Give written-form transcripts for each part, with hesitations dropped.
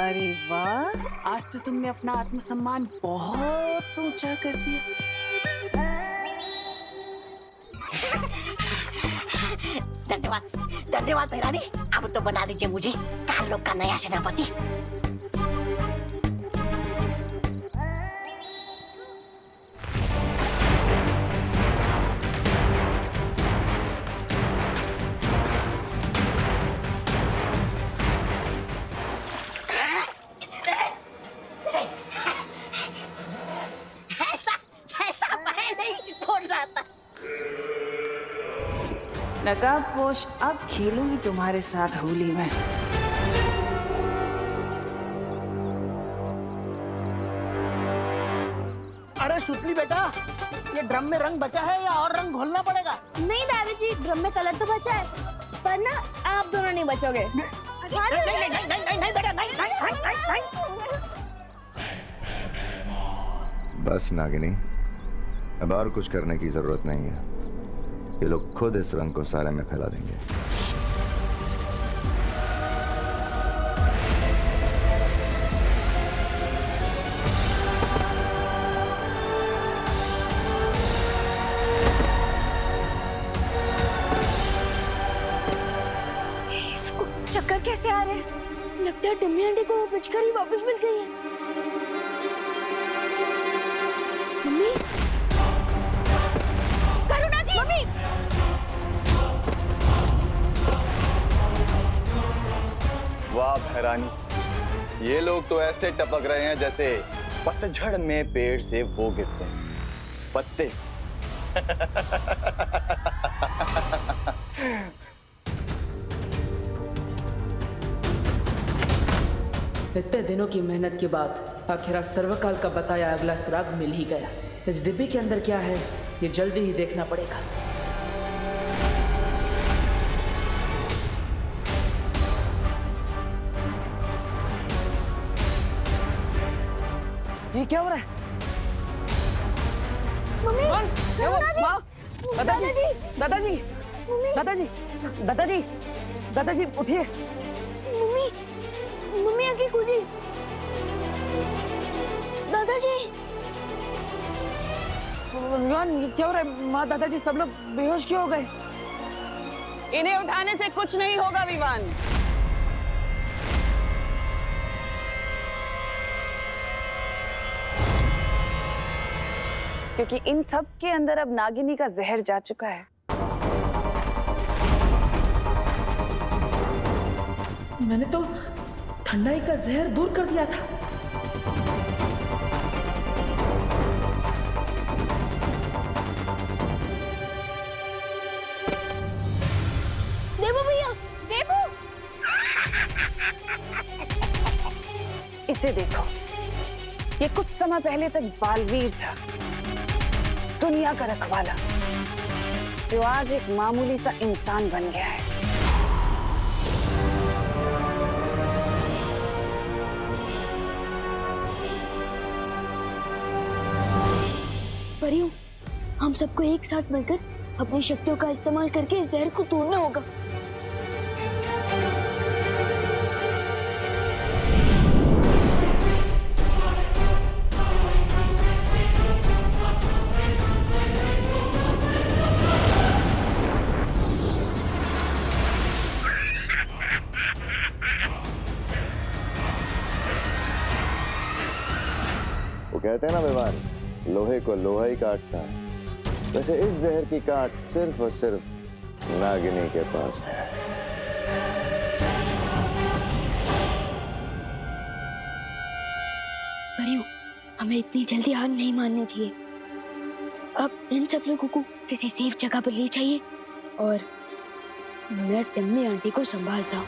अरे वाह, आज तो तुमने अपना आत्मसम्मान बहुत ऊंचा कर दिया। धन्यवाद धन्यवाद महारानी। अब तो बना दीजिए मुझे काल का नया सेनापति। ऐसा ऐसा मैं नहीं बोल रहा था। नकाबपोश, अब खेलूंगी तुम्हारे साथ होली में। अरे सुतली बेटा, ये ड्रम में रंग बचा है या और रंग घोलना पड़ेगा? नहीं दादाजी, ड्रम में कलर तो बचा है, पर ना आप दोनों नहीं बचोगे। नहीं बेटा, नहीं। बस नागिनी, अब और कुछ करने की जरूरत नहीं है। ये लोग खुद इस रंग को सारे में फैला देंगे। ये सबको चक्कर कैसे आ रहे हैं? लगता है टम्मी आंटी को वो पिचकारी वापस मिल गई है। मम्मी, करुणा जी, मम्मी। वाह भैरानी, ये लोग तो ऐसे टपक रहे हैं जैसे पतझड़ में पेड़ से वो गिरते हैं पत्ते। इतने दिनों की मेहनत के बाद आखिर सर्वकाल का बताया अगला सुराग मिल ही गया। इस डिब्बे के अंदर क्या है ये जल्दी ही देखना पड़ेगा। ये क्या हो रहा है? मम्मी, करुणा जी, दादाजी, दादाजी, दादाजी, दादाजी, दादाजी उठिए। मम्मी, मम्मी आंखें खुली। दादाजी, विवान, ये क्या हो रहा है? माँ, दादाजी सब लोग बेहोश क्यों हो गए? इन्हें उठाने से कुछ नहीं होगा विवान। क्योंकि इन सब के अंदर अब नागिनी का जहर जा चुका है। मैंने तो ठंडाई का जहर दूर कर दिया था। देखो भैया, देखो। इसे देखो, ये कुछ समय पहले तक बालवीर था, दुनिया का रखवाला, जो आज एक मामूली सा इंसान बन गया है। परियों, हम सबको एक साथ मिलकर अपनी शक्तियों का इस्तेमाल करके इस जहर को तोड़ना होगा। वो कहते हैं ना विवान, लोहे को लोहा ही काटता है। वैसे इस जहर की काट सिर्फ और सिर्फ नागिनी के पास है। परियों, हमें इतनी जल्दी हार नहीं माननी चाहिए। अब इन सब लोगों को किसी सेफ जगह पर ले जाइए और मैं टम्मी आंटी को संभालता हूँ।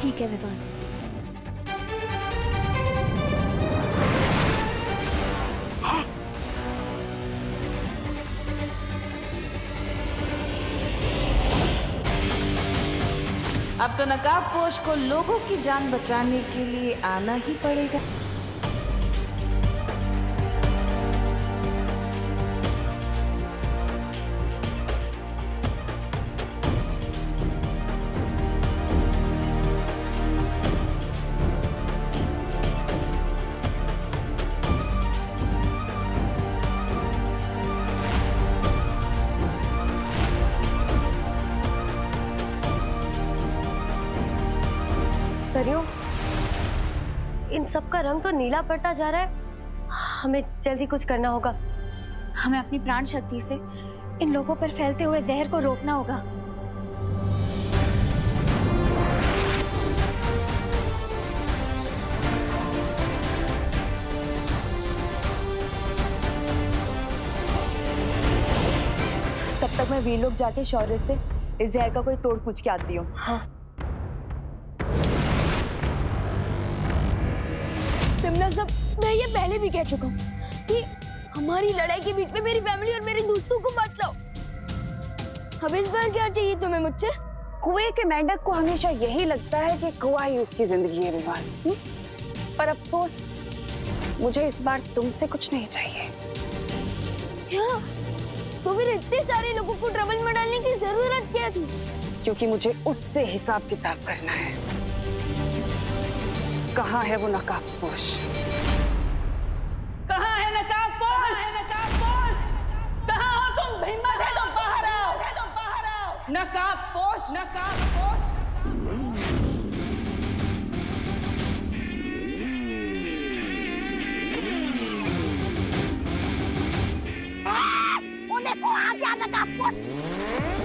ठीक है विवान। अब तो नकाबपोश को लोगों की जान बचाने के लिए आना ही पड़ेगा। परियों, इन सब का रंग तो नीला पड़ता जा रहा है। हमें जल्दी कुछ करना होगा। हमें अपनी प्राण शक्ति से इन लोगों पर फैलते हुए जहर को रोकना होगा। तब तक मैं वीर लोग जाके शौर्य से इस जहर का कोई तोड़ पूछ के आती हूँ। हाँ। तिमना सब, मैं ये पहले भी कह चुका हूँ कि हमारी लड़ाई के बीच में मेरी फैमिली और मेरे दोस्तों को मत लाओ। अब इस बार क्या चाहिए तुम्हें मुझसे? कुएं के मेंढक को हमेशा यही लगता है कि कुआं ही उसकी जिंदगी है विवान। पर अफसोस, मुझे इस बार तुमसे कुछ नहीं चाहिए। क्या? तो फिर इतने सारे लोगों को ट्रबल में डालने की जरूरत क्या थी? क्योंकि मुझे उससे हिसाब किताब करना है। कहाँ है वो नकाबपोश? कहाँ है नकाबपोश? कहाँ हो तुम? हिम्मत है तो बाहर आओ। नकाबपोश, नकाबपोश। वो देखो, आ गया नकाबपोश,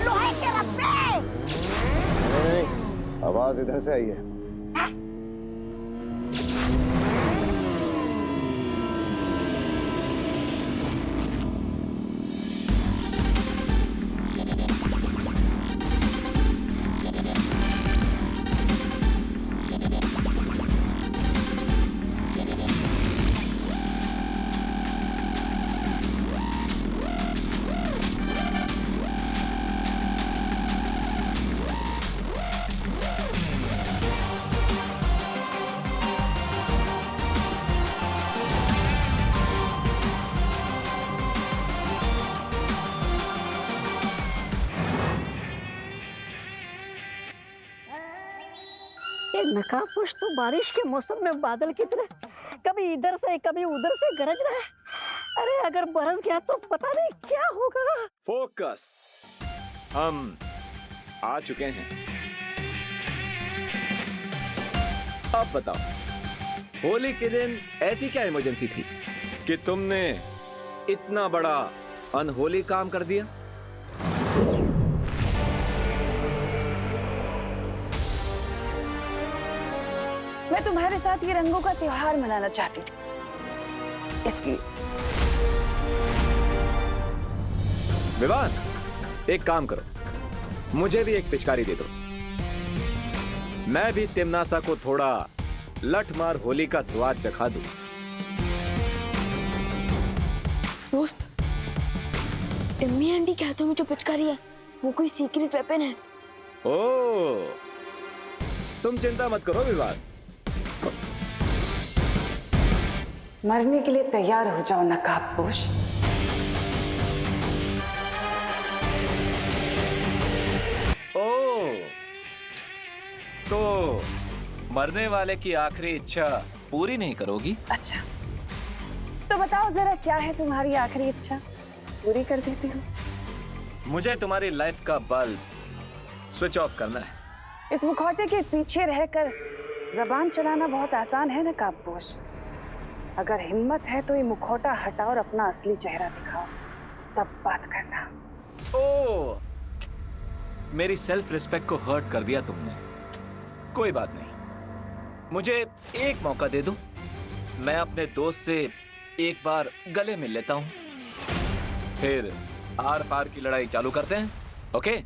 लोहे के रस्से। नहीं, आवाज इधर से आई है। ये नकाबपोश तो बारिश के मौसम में बादल की तरह कभी इधर से कभी उधर से गरज रहा है। अरे अगर बरस गया तो पता नहीं क्या होगा। फोकस, हम आ चुके हैं। अब बताओ, होली के दिन ऐसी क्या इमरजेंसी थी कि तुमने इतना बड़ा अनहोली काम कर दिया? मैं तुम्हारे साथ ये रंगों का त्योहार मनाना चाहती थी, इसलिए। विवान, एक काम करो, मुझे भी एक पिचकारी दे दो। मैं भी तिमनासा को थोड़ा लठमार होली का स्वाद चखा दूं। दोस्त, इम्मी आंटी के हाथों में जो पिचकारी है वो कोई सीक्रेट वेपन है। ओह, तुम चिंता मत करो विवान। मरने के लिए तैयार हो जाओ नकाबपोश। ओह, तो मरने वाले की आखिरी इच्छा पूरी नहीं करोगी? अच्छा, तो बताओ जरा क्या है तुम्हारी आखिरी इच्छा, पूरी कर देती हूँ। मुझे तुम्हारी लाइफ का बल्ब स्विच ऑफ करना है। इस मुखौटे के पीछे रहकर जबान चलाना बहुत आसान है नकाबपोश। अगर हिम्मत है तो ये मुखौटा हटाओ और अपना असली चेहरा दिखाओ, तब बात करना। ओह, मेरी सेल्फ रिस्पेक्ट को हर्ट कर दिया तुमने। कोई बात नहीं, मुझे एक मौका दे दो। मैं अपने दोस्त से एक बार गले मिल लेता हूं, फिर आर पार की लड़ाई चालू करते हैं। ओके?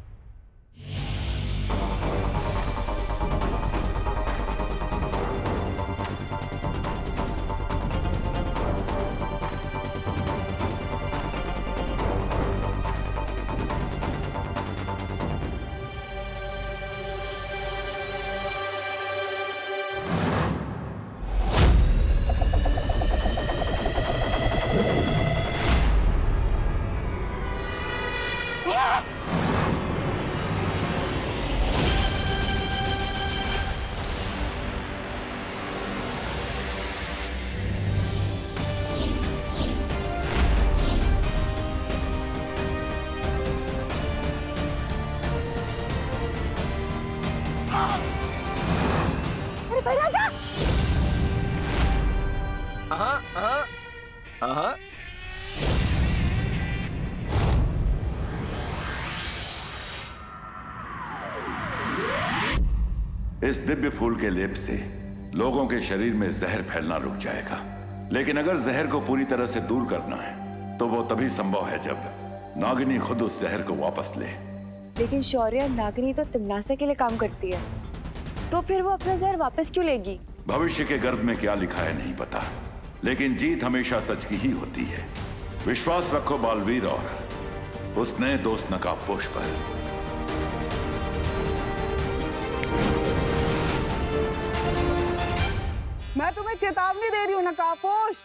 बैठा जा। हाँ हाँ हाँ। इस दिव्य फूल के लेप से लोगों के शरीर में जहर फैलना रुक जाएगा, लेकिन अगर जहर को पूरी तरह से दूर करना है तो वो तभी संभव है जब नागिनी खुद उस जहर को वापस ले। लेकिन शौर्य, नागिनी तो तिमनासा के लिए काम करती है, तो फिर वो अपना जहर वापस क्यों लेगी? भविष्य के गर्भ में क्या लिखा है नहीं पता, लेकिन जीत हमेशा सच की ही होती है। विश्वास रखो बालवीर और उस नए दोस्त नकाबपोश पर। मैं तुम्हें चेतावनी दे रही हूँ नकाबपोश,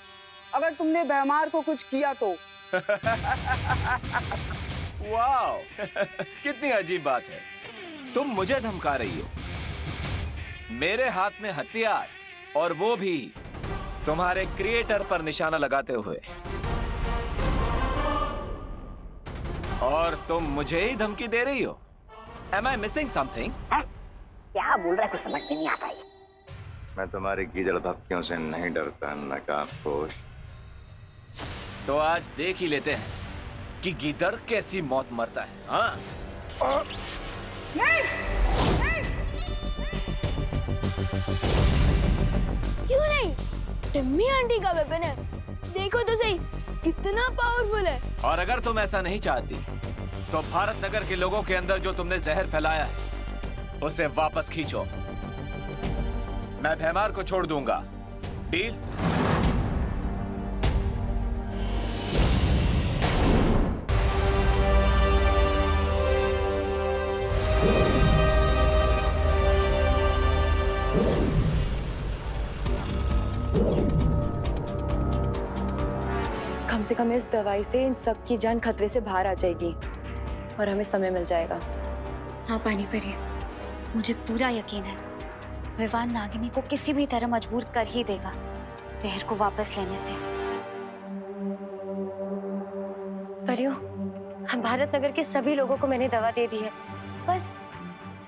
अगर तुमने भैमार को कुछ किया तो। वाओ, कितनी अजीब बात है। तुम मुझे धमका रही हो, मेरे हाथ में हथियार, और वो भी तुम्हारे क्रिएटर पर निशाना लगाते हुए, और तुम मुझे ही धमकी दे रही हो। Am I missing something? क्या बोल रहा है, कुछ समझ में नहीं आता है। मैं तुम्हारी गीदड़ धमकियों से नहीं डरता नकाबपोश। तो आज देख ही लेते हैं कि गीदड़ कैसी मौत मरता है। हाँ? क्यों नहीं? टिम्मी आंटी का वेपन है, देखो तो सही कितना पावरफुल है। और अगर तुम ऐसा नहीं चाहती तो भारत नगर के लोगों के अंदर जो तुमने जहर फैलाया है उसे वापस खींचो। मैं भैमार को छोड़ दूंगा। डील? कम से कम इस दवाई से इन सब की जान खतरे से बाहर आ जाएगी और हमें समय मिल जाएगा। हाँ पानीपरी, मुझे पूरा यकीन है विवान नागिनी को किसी भी तरह मजबूर कर ही देगा जहर को वापस लेने से। परियो, भारत नगर के सभी लोगों को मैंने दवा दे दी है, बस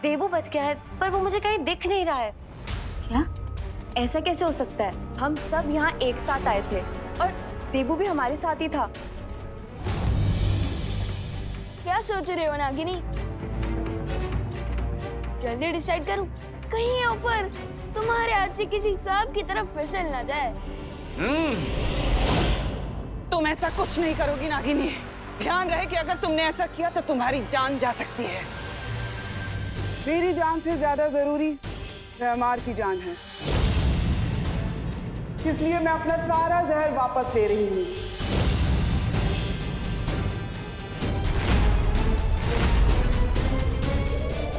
देबू बच गया है, पर वो मुझे कहीं दिख नहीं रहा है। क्या? ऐसा कैसे हो सकता है? हम सब यहाँ एक साथ आए थे और देबू भी हमारे साथ ही था। क्या सोच रहे हो नागिनी? जल्दी डिसाइड करूं, कहीं ऑफर तुम्हारे हाथ से किसी सांप की तरफ फिसल ना जाए। तुम ऐसा कुछ नहीं करोगी नागिनी। ध्यान रहे कि अगर तुमने ऐसा किया तो तुम्हारी जान जा सकती है। मेरी जान से ज्यादा जरूरी भैमार की जान है, इसलिए मैं अपना सारा जहर वापस ले रही हूँ।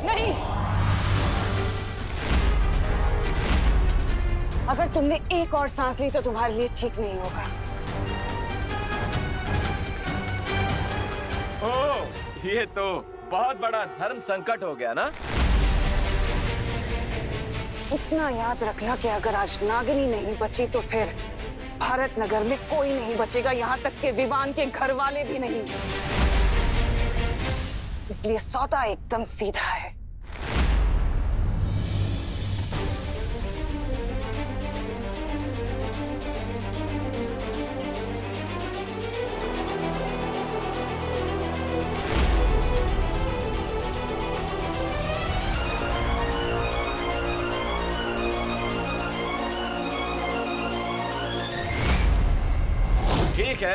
नहीं, अगर तुमने एक और सांस ली तो तुम्हारे लिए ठीक नहीं होगा। ओह, ये तो बहुत बड़ा धर्म संकट हो गया ना। इतना याद रखना कि अगर आज नागिनी नहीं बची तो फिर भारत नगर में कोई नहीं बचेगा, यहाँ तक के विवान के घर वाले भी नहीं। इसलिए सौदा एकदम सीधा है।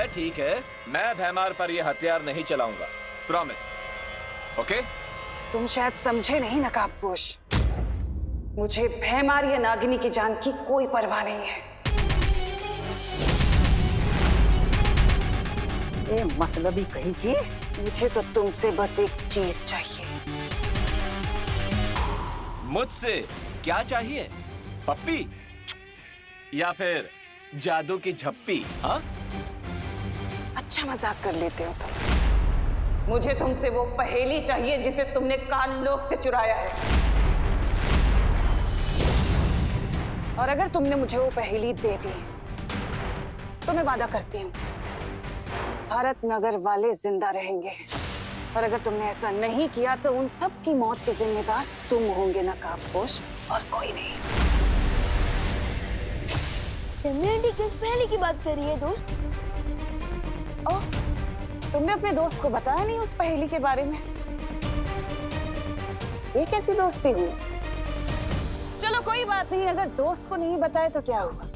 ठीक है, मैं भैमार पर यह हथियार नहीं चलाऊंगा, प्रॉमिस। ओके? तुम शायद समझे नहीं नकाबपोश, मुझे भैमार या नागिनी की जान की कोई परवाह नहीं है। ये मतलबी कहीं की? मुझे तो तुमसे बस एक चीज चाहिए। मुझसे क्या चाहिए? पप्पी या फिर जादू की झप्पी? हाँ? अच्छा मजाक कर लेते हो तुम। मुझे तुमसे वो पहेली चाहिए जिसे तुमने काल लोक से चुराया है। और अगर तुमने मुझे वो पहेली दे दी तो मैं वादा करती हूँ भारत नगर वाले जिंदा रहेंगे, और अगर तुमने ऐसा नहीं किया तो उन सब की मौत के जिम्मेदार तुम होंगे नकाबपोश, और कोई नहीं। टम्मी आंटी किस पहले की बात कर रही है दोस्त? ओह, तुमने अपने दोस्त को बताया नहीं उस पहेली के बारे में? ये कैसी दोस्ती हुई? चलो कोई बात नहीं, अगर दोस्त को नहीं बताए तो क्या हुआ,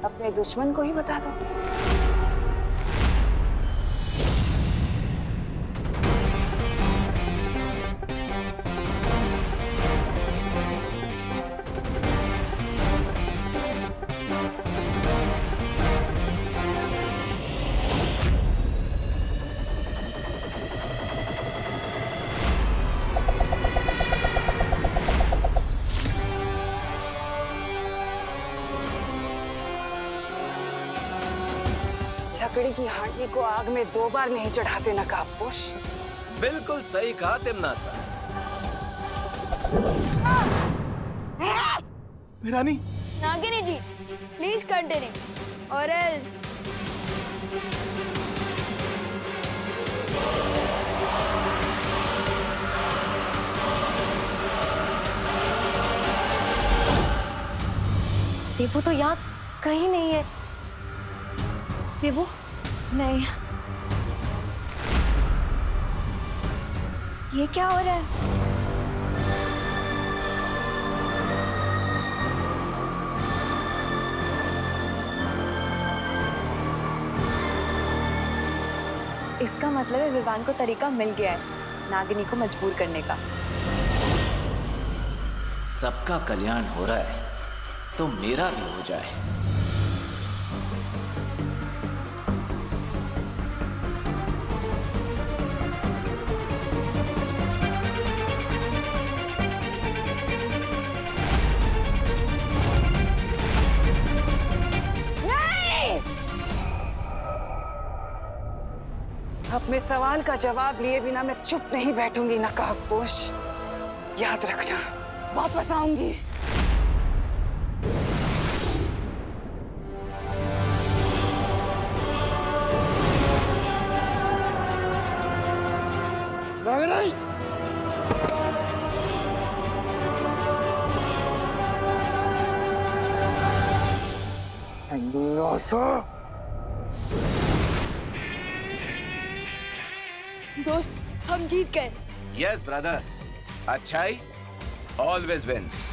अपने दुश्मन को ही बता दो। लकड़ी की हांडी को आग में 2 बार नहीं चढ़ाते नकाबपोश। बिल्कुल सही कहा तिमनासा। रानी, नागिनी जी, प्लीज कंटिन्यू और एल्स। देबू तो यहाँ कहीं नहीं है। देबू नहीं, ये क्या हो रहा है? इसका मतलब है विवान को तरीका मिल गया है नागिनी को मजबूर करने का। सबका कल्याण हो रहा है तो मेरा भी हो जाए। अपने सवाल का जवाब लिए बिना मैं चुप नहीं बैठूंगी नकाबपोश। याद रखना, वापस आऊंगी। दोस्त, हम जीत गए। यस ब्रदर, अच्छाई ऑलवेज विंस।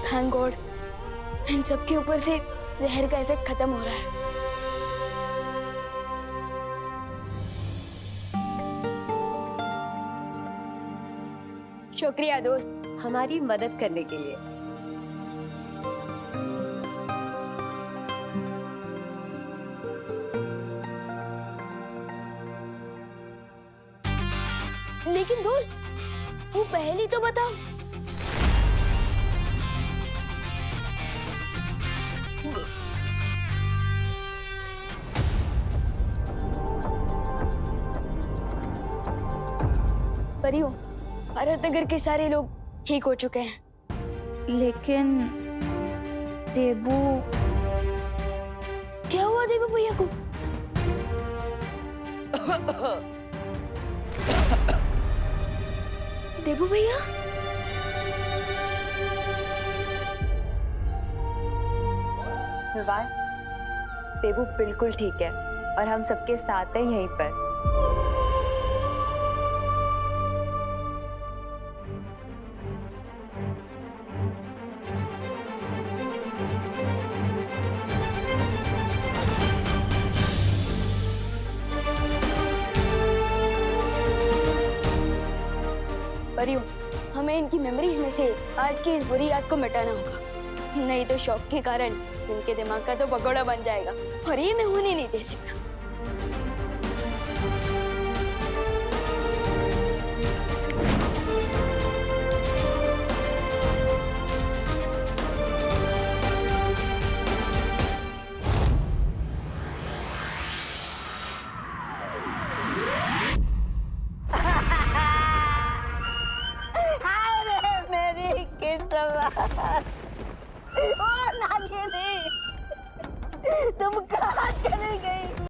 थैंक गॉड, इन सब के ऊपर से जहर का इफेक्ट खत्म हो रहा है। शुक्रिया दोस्त, हमारी मदद करने के लिए। लेकिन दोस्त, वो पहेली तो बताओ। परियों, भारत नगर के सारे लोग ठीक हो चुके हैं, लेकिन देबू। क्या हुआ देबू भैया को? देबू भैया, विवान, देबू बिल्कुल ठीक है और हम सबके साथ हैं यहीं पर। परियों, हमें इनकी मेमोरीज में से आज की इस बुरी याद को मिटाना होगा, नहीं तो शौक के कारण इनके दिमाग का तो पकौड़ा बन जाएगा और ये मैं होने नहीं दे सकता। अरे मेरी किस्मत, ओ नागिनी, तुम कहाँ चली गई?